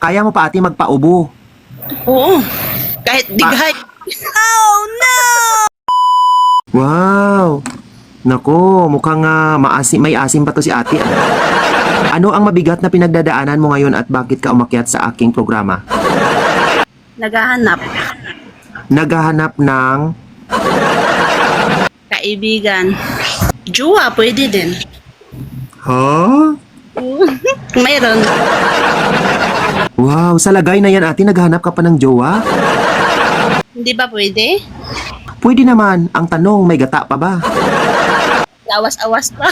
Kaya mo pa ate magpaubo. Oo. Kahit dighay. Wow! Nako, mukhang maasim, may asim pa to si ate. Ano ang mabigat na pinagdadaanan mo ngayon at bakit ka umakyat sa aking programa? Naghahanap. Naghahanap ng... Kaibigan. Jowa, pwede din. Ha? Mayroon. Wow, sa lagay na yan ate, naghahanap ka pa ng jowa? Hindi ba pwede? Pwede naman. Ang tanong, may gata pa ba? Awas-awas pa.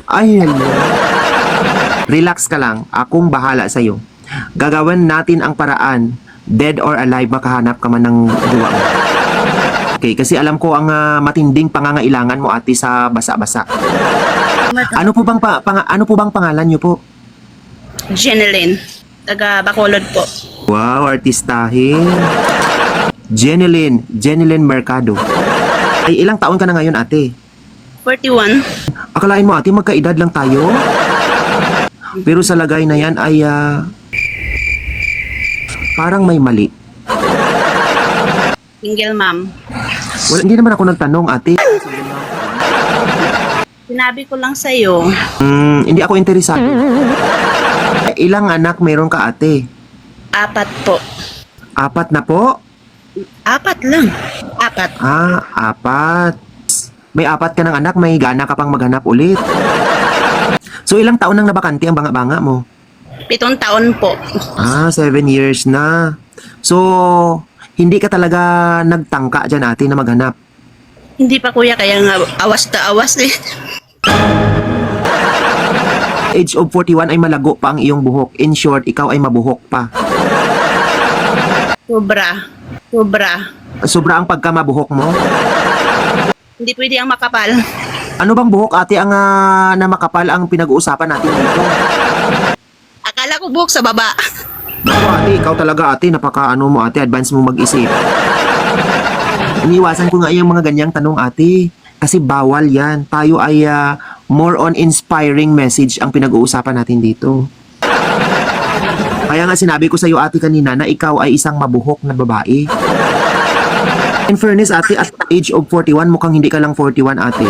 Ay, hello. Relax ka lang. Akong bahala sa'yo. Gagawin natin ang paraan. Dead or alive, makahanap ka man ng jowa mo. Okay, kasi alam ko ang matinding pangangailangan mo ate sa basa-basa. Ano po bang pangalan niyo po? Jeneline. Taga Bacolod po. Wow, artistahin. Jeneline Mercado. Ay, ilang taon ka na ngayon ate? 41. Akalain mo ate, magkaedad lang tayo? Pero sa lagay na yan ay parang may mali. Single mom. Wala, hindi naman ako nagtanong ate. Sinabi ko lang sa'yo. Hindi ako interesado. Ay, ilang anak meron ka ate? 4 po. 4 na po? 4 lang. 4. 4. May 4 ka ng anak, may gana ka pang maghanap ulit. So ilang taon nang nabakante ang banga-banga mo? 7 taon po. 7 years na. So, hindi ka talaga nagtangka dyan ate na maghanap? Hindi pa kuya, kaya nga awas na awas eh. Age of 41 ay malago pa ang iyong buhok. In short, ikaw ay mabuhok pa. Sobra. Sobra. Sobra ang pagkamabuhok mo. Hindi pwede ang makapal. Ano bang buhok ate ang na makapal ang pinag-uusapan natin dito? Akala ko buhok sa baba. Naku ate, ikaw talaga ate, napaka ano mo ate, advance mo mag-isip. Iniwasan ko nga yung mga ganyang tanong ate. Kasi bawal yan. Tayo ay more on inspiring message ang pinag-uusapan natin dito. Kaya nga sinabi ko sa iyo ate kanina na ikaw ay isang mabuhok na babae. In fairness ate, at age of 41, mukhang hindi ka lang 41 ate.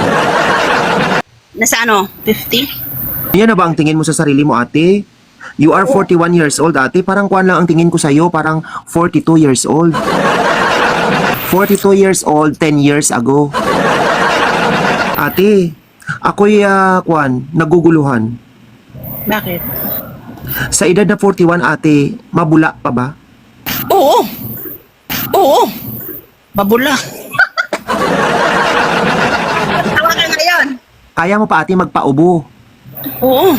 Nasa ano? 50? Yan na ba ang tingin mo sa sarili mo ate? You are 41 years old ate, parang kuwan lang ang tingin ko sa iyo, parang 42 years old. 42 years old, 10 years ago. Ate, ako'y naguguluhan. Bakit? Sa edad na 41 ate, mabula pa ba? Oo. Oo. Babula. Tawa ka ngayon. Kaya mo pa ate magpaubo. Oo.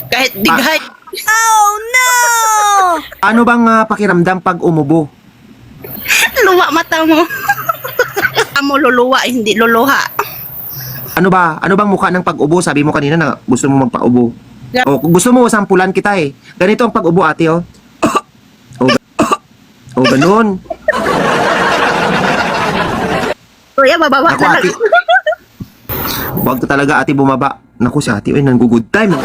Kahit dighay. Ano bang pakiramdam pag umubo? Luwa mata mo. Amo luluwa, hindi luluha. Ano bang mukha ng pag-ubo? Sabi mo kanina na gusto mo magpaubo. Yep. O, kung gusto mo, sampulan kita eh. Ganito ang pag-ubo ate oh. O, ganun. Kuya, bababa Naku na ate. lang. Huwag ka talaga ate bumaba. Naku si ate, nang good time.